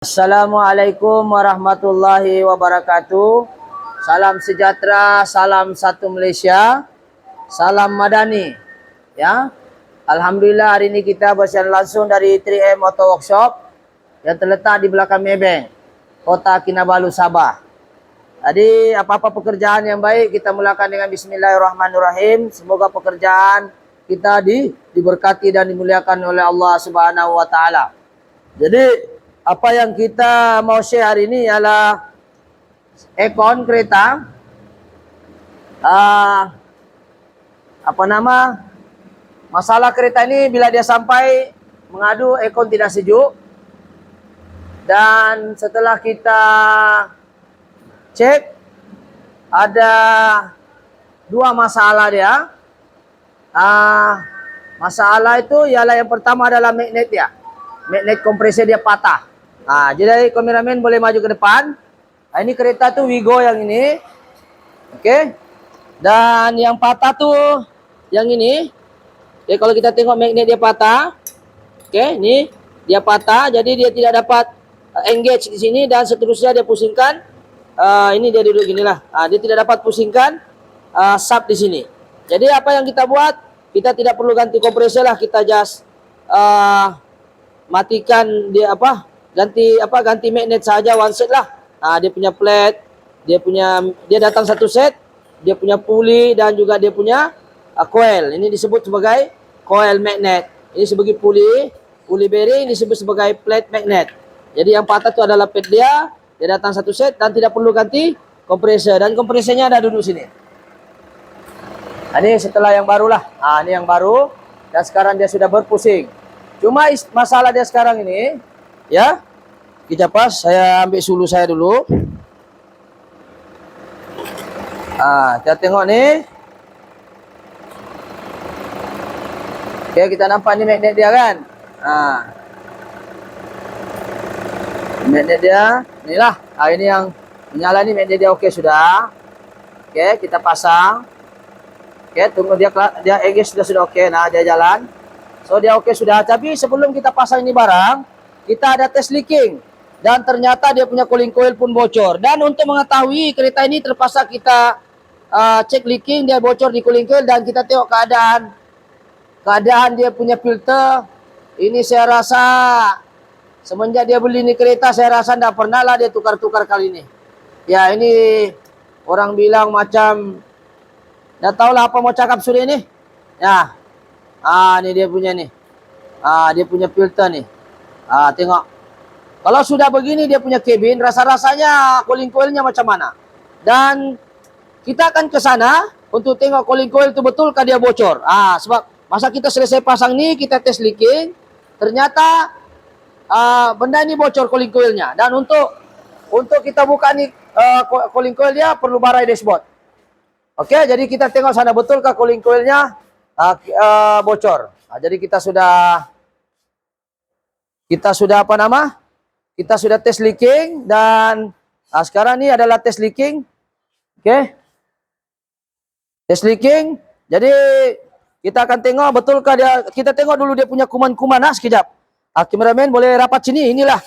Assalamualaikum warahmatullahi wabarakatuh. Salam sejahtera, salam satu Malaysia, salam madani. Ya, Alhamdulillah hari ini kita bersiaran langsung dari 3M Auto Workshop yang terletak di belakang Maybank, Kota Kinabalu, Sabah. Jadi apa-apa pekerjaan yang baik kita mulakan dengan Bismillahirrahmanirrahim. Semoga pekerjaan kita diberkati dan dimuliakan oleh Allah Subhanahu Wa Taala. Jadi apa yang kita mau share hari ini ialah aircon kereta. Masalah kereta ini bila dia sampai mengadu aircon tidak sejuk. Dan setelah kita cek, ada dua masalah dia. Masalah itu ialah yang pertama adalah magnet dia. Magnet kompresor dia patah. Jadi kameramen boleh maju ke depan. Ini kereta tuh Wigo yang ini. Oke. Dan yang patah tuh yang ini. Oke, kalau kita tengok magnet dia patah. Oke, ini dia patah, jadi dia tidak dapat engage di sini dan seterusnya dia pusingkan. Ini dia duduk ginilah. Dia tidak dapat pusingkan sub di sini. Jadi apa yang kita buat? Kita tidak perlu ganti kompresor lah, kita just matikan dia ganti magnet saja, one set lah. Dia punya plate, dia datang satu set, dia punya pulley dan juga dia punya coil. Ini disebut sebagai coil magnet. Ini sebagai pulley bearing, ini disebut sebagai plate magnet. Jadi yang patah itu adalah plate dia datang satu set dan tidak perlu ganti kompresor, dan kompresornya ada duduk sini. Ini setelah yang barulah. Ini yang baru dan sekarang dia sudah berpusing. Cuma masalah dia sekarang ini, ya, kita pas, saya ambil sulu saya dulu. Kita tengok nih. Oke, kita nampak ni magnet dia kan. Magnet dia, inilah. Ini yang menyala ni, magnet dia okey sudah. Oke, kita pasang. Oke, tunggu dia engage sudah okey. Dia jalan. So dia okey sudah. Tapi sebelum kita pasang ini barang, kita ada tes leaking. Dan ternyata dia punya cooling coil pun bocor. Dan untuk mengetahui kereta ini terpaksa kita cek leaking, dia bocor di cooling coil dan kita tengok keadaan dia punya filter. Ini saya rasa semenjak dia beli ini kereta, saya rasa tidak pernah lah dia tukar-tukar kali ini. Ya, ini orang bilang macam, tidak tahulah apa mau cakap sudah ini. Ya. Ini dia punya nih. Dia punya filter nih. Tengok. Kalau sudah begini dia punya cabin, rasa-rasanya cooling coilnya macam mana. Dan kita akan ke sana untuk tengok cooling coil itu betulkah dia bocor. Sebab masa kita selesai pasang nih, kita tes leaking, ternyata benda ini bocor cooling coilnya. Dan untuk kita buka nih cooling coil dia perlu barai dashboard. Oke, jadi kita tengok sana betulkah cooling coilnya bocor. Jadi kita sudah kita sudah tes leaking dan sekarang ini adalah tes leaking. Oke. Tes leaking. Jadi kita akan tengok betulkah dia, kita tengok dulu dia punya kuman-kuman. Sekejap. Kameramen boleh rapat sini. Inilah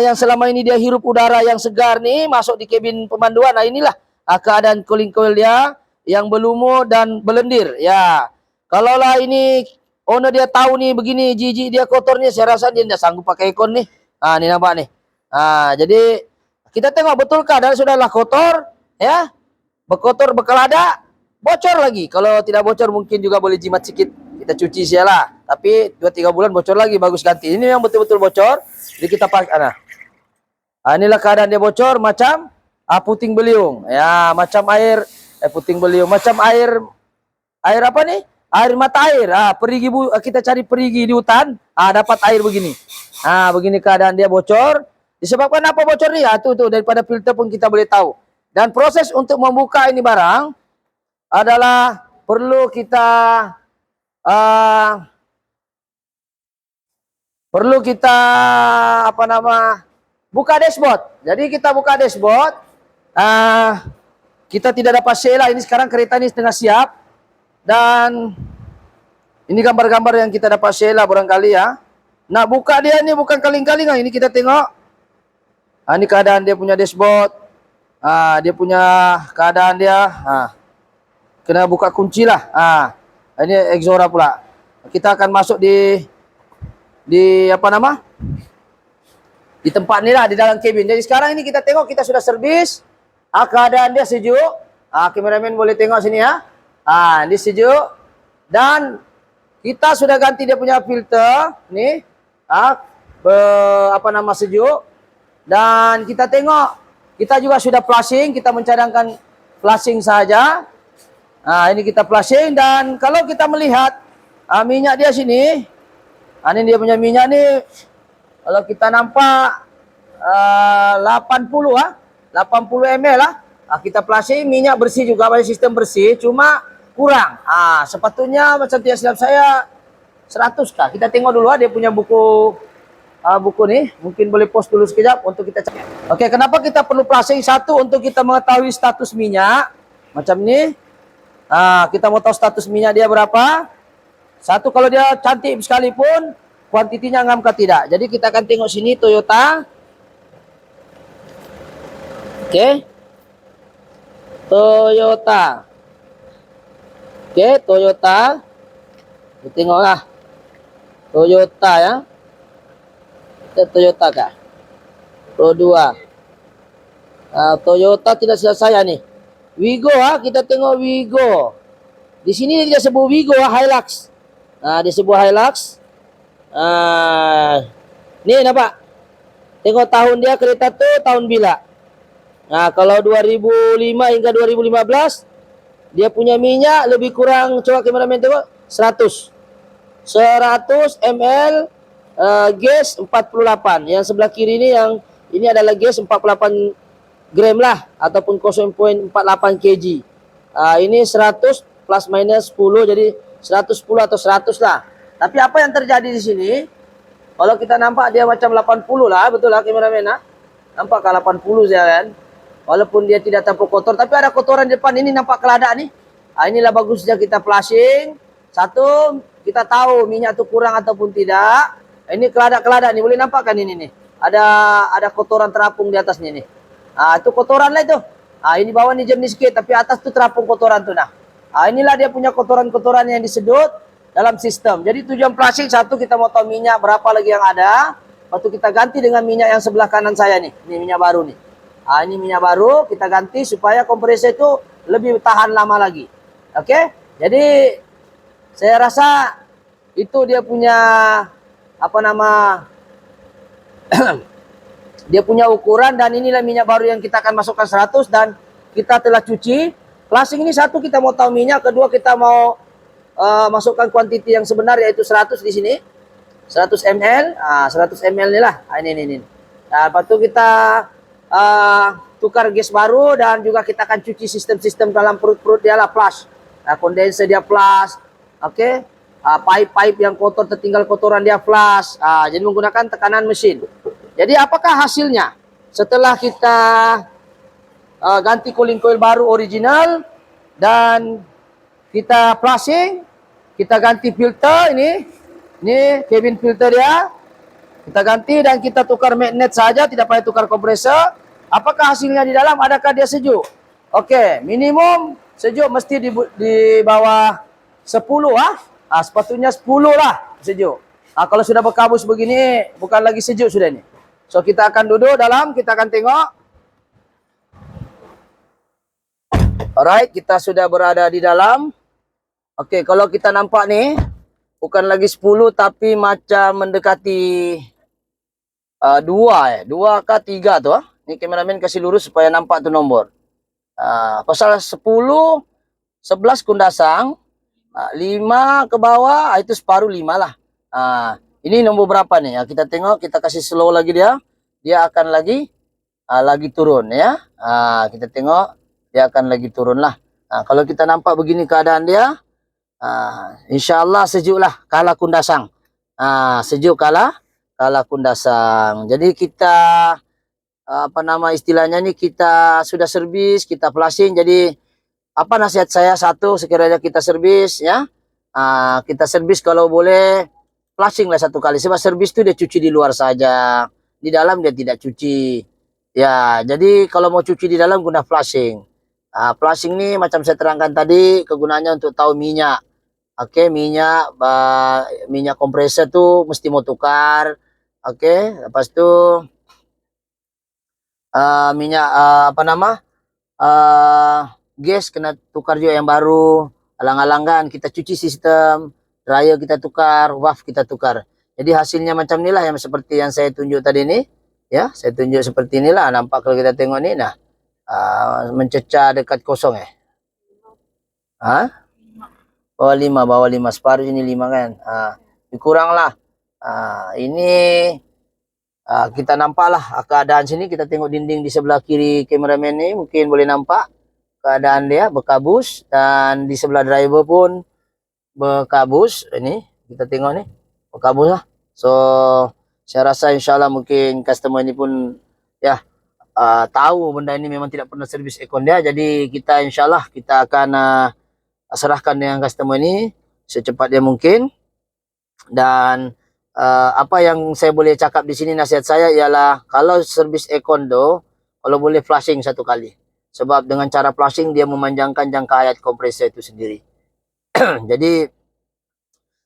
yang selama ini dia hirup udara yang segar nih masuk di kabin pemanduan. Inilah keadaan cooling coil dia yang berlumur dan berlendir. Ya. Kalaulah ini owner dia tahu nih begini jijik dia kotor nih, saya rasa dia tidak sanggup pakai aircon nih. Ini nampak nih. Jadi kita tengok betulkah dan sudahlah kotor, ya, berkotor berkelada, bocor lagi. Kalau tidak bocor mungkin juga boleh jimat sikit, kita cuci sialah. Tapi 2-3 bulan bocor lagi, bagus ganti. Ini yang betul-betul bocor, jadi kita pakai. Inilah keadaan dia bocor macam puting beliung, ya, macam air puting beliung, macam air apa nih? Air mata air. Perigi kita cari perigi di hutan, dapat air begini. Begini keadaan dia bocor. Disebabkan apa bocor nih? Tuh daripada filter pun kita boleh tahu. Dan proses untuk membuka ini barang adalah perlu kita buka dashboard. Jadi kita buka dashboard. Kita tidak dapat share lah. Ini sekarang kereta ini setengah siap. Dan ini gambar-gambar yang kita dapat share lah barangkali ya. Nak buka dia ni bukan kaling-kaling. Ini kita tengok. Ini keadaan dia punya dashboard. Dia punya keadaan dia. Kena buka kunci lah. Ini Exora pula. Kita akan masuk di apa nama? Di tempat ni lah, di dalam kabin. Jadi sekarang ini kita tengok kita sudah servis. Keadaan dia sejuk. Kameramen boleh tengok sini ya. Ini sejuk. Dan kita sudah ganti dia punya filter. Ni. Apa nama sejuk. Dan kita tengok. Kita juga sudah flushing. Kita mencadangkan flushing saja. Ini kita flushing. Dan kalau kita melihat minyak dia sini. Ini dia punya minyak ni. Kalau kita nampak 80 ml lah. Kita flushing, minyak bersih juga, pada sistem bersih, cuma kurang. Sepatutnya macam yang silap saya 100 kah. Kita tengok dulu dia punya buku ni. Mungkin boleh post dulu sekejap untuk kita cek. Okey, kenapa kita perlu flushing? Satu, untuk kita mengetahui status minyak. Macam ni. Kita mau tahu status minyak dia berapa. Satu, kalau dia cantik sekalipun, kuantitinya ngam ke tidak. Jadi kita akan tengok sini Toyota. Okey. Toyota. Okey, Toyota. Kita tengoklah. Toyota ya. Toyota kah? Pro 2. Toyota tidak silap saya nih. Wigo kita tengok Wigo. Di sini dia sebut Wigo Hilux. Dia sebut Hilux. Ni nampak. Tengok tahun dia, kereta tu tahun bila. Kalau 2005 hingga 2015 dia punya minyak lebih kurang, coba kameramen tengok, 100 ml gas 48. Yang sebelah kiri ni, yang ini adalah gas 48 gram lah, ataupun 0.48 kg. Ini 100 plus minus 10, jadi 110 atau 100 lah. Tapi apa yang terjadi di sini, kalau kita nampak dia macam 80 lah, betul lah kameramen nampak ke 80 saya kan. Walaupun dia tidak terlalu kotor, tapi ada kotoran di depan ini, nampak kelada nih. Inilah bagusnya kita flushing. Satu, kita tahu minyak itu kurang ataupun tidak. Ini kelada-kelada nih, boleh nampak kan ini nih. Ada kotoran terapung di atasnya nih. Itu kotoran lah itu. Ini bawah nih jernih sedikit, tapi atas tuh terapung kotoran tuh nah. Inilah dia punya kotoran-kotoran yang disedot dalam sistem. Jadi tujuan flushing, satu, kita mau tahu minyak berapa lagi yang ada. Waktu kita ganti dengan minyak yang sebelah kanan saya nih. Ini minyak baru nih. Ini minyak baru kita ganti supaya kompresor itu lebih tahan lama lagi. Oke? Jadi saya rasa itu dia punya apa nama dia punya ukuran, dan inilah minyak baru yang kita akan masukkan 100 dan kita telah cuci. Flushing ini satu, kita mau tahu minyak, kedua kita mau masukkan kuantiti yang sebenar, yaitu 100 di sini. 100 ml. 100 ml ni lah. Ini. Lepas tu kita tukar gas baru, dan juga kita akan cuci sistem-sistem dalam perut-perut dia lah, flush. Kondenser dia flush. Okey. Pipe-pipe yang kotor, tertinggal kotoran dia flush. Jadi menggunakan tekanan mesin. Jadi apakah hasilnya? Setelah kita ganti cooling coil baru original dan kita flushing, kita ganti filter ini cabin filter dia. Kita ganti dan kita tukar magnet saja, tidak payah tukar kompresor. Apakah hasilnya di dalam? Adakah dia sejuk? Okey, minimum sejuk mesti di bawah 10 sepatutnya 10 lah sejuk. Kalau sudah berkabus begini, bukan lagi sejuk sudah ini. So kita akan duduk dalam, kita akan tengok. Alright, kita sudah berada di dalam. Okey, kalau kita nampak nih, bukan lagi 10 tapi macam mendekati 2 ke 3 tu. Ni kameramen kasih lurus supaya nampak tu nombor. Pasal 10, 11 kundasang, 5 ke bawah, itu separuh 5 lah. Ini nombor berapa nih? Kita tengok, kita kasih slow lagi dia akan lagi turun ya. Kita tengok, dia akan lagi turun lah. Kalau kita nampak begini keadaan dia, insyaallah sejuk lah, kalah kundasang. Sejuk kalah kundasang. Jadi kita apa nama istilahnya nih, kita sudah servis, kita flushing. Jadi apa nasihat saya? Satu, sekiranya kita servis ya, kita servis kalau boleh flushing lah satu kali. Sebab servis itu dia cuci di luar saja, di dalam dia tidak cuci. Ya, jadi kalau mau cuci di dalam guna flashing. Flashing ini macam saya terangkan tadi kegunaannya untuk tahu minyak. Oke, minyak kompresor tuh mesti mau tukar. Oke, lepas itu minyak apa nama? uh, gas kena tukar juga yang baru. Alang-alangan kita cuci sistem, dryer kita tukar, valve kita tukar. Jadi hasilnya macam inilah yang seperti yang saya tunjuk tadi ini. Ya, saya tunjuk seperti inilah. Nampak kalau kita tengok ni, nah, mencecah dekat kosong ya. Bawah 5, separuh ini 5 kan. Kurang lah. Ini kita nampaklah keadaan sini. Kita tengok dinding di sebelah kiri kameramen ini, mungkin boleh nampak keadaan dia berkabus, dan di sebelah driver pun berkabus. Ini kita tengok nih berkabus lah. So saya rasa insyaallah mungkin customer ini pun ya tahu benda ini memang tidak pernah servis aircon dia. Jadi kita insyaallah kita akan serahkan dengan customer ini secepatnya mungkin. Dan apa yang saya boleh cakap di sini, nasihat saya ialah kalau servis aircon do, kalau boleh flashing satu kali. Sebab dengan cara flashing dia memanjangkan jangka hayat kompresor itu sendiri. Jadi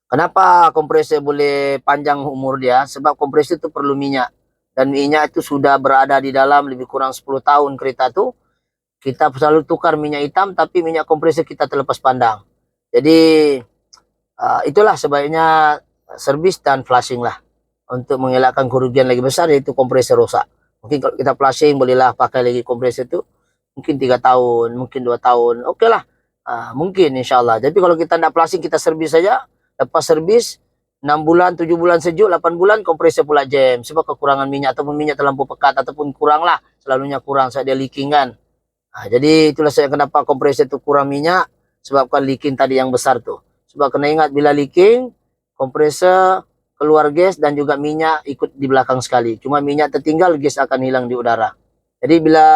kenapa kompresor boleh panjang umur dia? Sebab kompresor itu perlu minyak. Dan minyak itu sudah berada di dalam lebih kurang 10 tahun kereta itu. Kita selalu tukar minyak hitam, tapi minyak kompresor kita terlepas pandang. Jadi itulah sebaiknya servis dan flashing lah. Untuk mengelakkan kerugian lagi besar, yaitu kompresor rusak. Mungkin kalau kita flashing bolehlah pakai lagi kompresor itu. Mungkin 3 tahun, mungkin 2 tahun. Oke lah. Mungkin insyaAllah. Tapi kalau kita tidak flashing, kita servis saja. Lepas servis 6 bulan, 7 bulan sejuk, 8 bulan kompresor pula jam. Sebab kekurangan minyak ataupun minyak terlampau pekat ataupun kurang lah. Selalunya kurang saat dia leaking kan. Jadi itulah saya kenapa kompresor itu kurang minyak. Sebabkan leaking tadi yang besar tuh. Sebab kena ingat bila leaking, kompresor keluar gas dan juga minyak ikut di belakang sekali. Cuma minyak tertinggal, gas akan hilang di udara. Jadi bila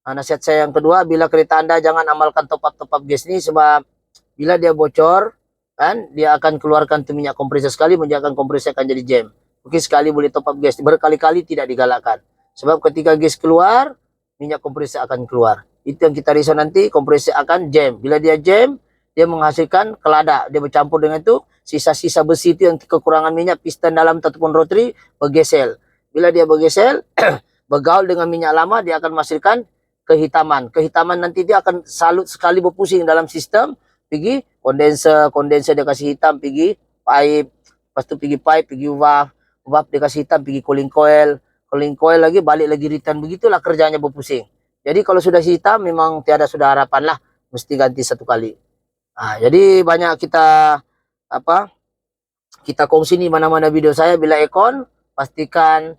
nasihat saya yang kedua, bila kereta Anda jangan amalkan top up gas ni, sebab bila dia bocor kan dia akan keluarkan tu minyak kompresor sekali, menjadikan kompresor akan jadi jam. Mungkin sekali boleh top up gas, berkali-kali tidak digalakkan. Sebab ketika gas keluar, minyak kompresor akan keluar. Itu yang kita risau nanti, kompresor akan jam. Bila dia jam, dia menghasilkan keladak, dia bercampur dengan itu sisa-sisa besi itu yang kekurangan minyak, piston dalam ataupun rotary bergesel. Bila dia bergesel bergaul dengan minyak lama, dia akan menghasilkan kehitaman. Kehitaman nanti dia akan salut sekali berpusing dalam sistem, pergi kondenser dia kasih hitam, pergi pipe, lepas tu pergi pipe, pergi valve dia kasih hitam, pergi cooling coil lagi, balik lagi return. Begitulah kerjanya berpusing. Jadi kalau sudah hitam memang tiada sudah harapan lah, mesti ganti satu kali. Jadi banyak kita kongsi ni mana-mana video saya. Bila aircon pastikan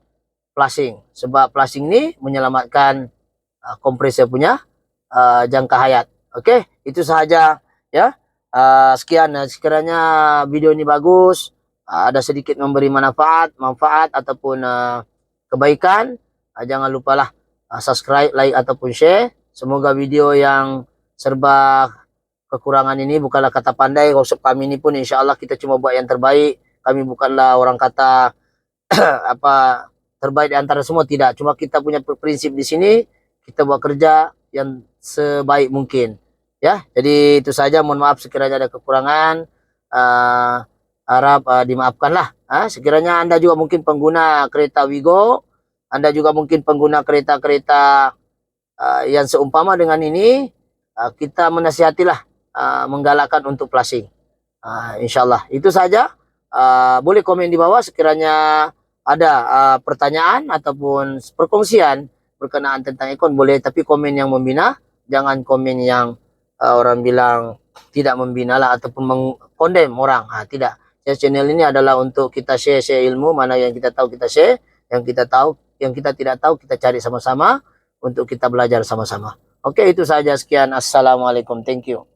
flashing, sebab flashing ni menyelamatkan kompresor punya jangka hayat. Okey, itu sahaja ya. Sekian, sekiranya video ini bagus, ada sedikit memberi manfaat ataupun kebaikan, jangan lupalah subscribe, like ataupun share. Semoga video yang serba kekurangan ini bukanlah kata pandai. Konsep kami ini pun insyaAllah kita cuma buat yang terbaik. Kami bukanlah orang kata terbaik di antara semua, tidak. Cuma kita punya prinsip di sini, kita buat kerja yang sebaik mungkin. Ya, jadi itu saja. Mohon maaf sekiranya ada kekurangan. Harap dimaafkanlah. Sekiranya Anda juga mungkin pengguna kereta Wigo, Anda juga mungkin pengguna kereta-kereta yang seumpama dengan ini, kita menasihatilah menggalakkan untuk flashing. InsyaAllah. Itu saja. Boleh komen di bawah sekiranya ada pertanyaan ataupun perkongsian berkenaan tentang aircon, boleh. Tapi komen yang membina, jangan komen yang orang bilang tidak membina lah ataupun mengkondem orang. Tidak. Channel ini adalah untuk kita share ilmu. Mana yang kita tahu kita share, yang kita tidak tahu kita cari sama-sama untuk kita belajar sama-sama. Oke, itu saja. Sekian. Assalamualaikum. Thank you.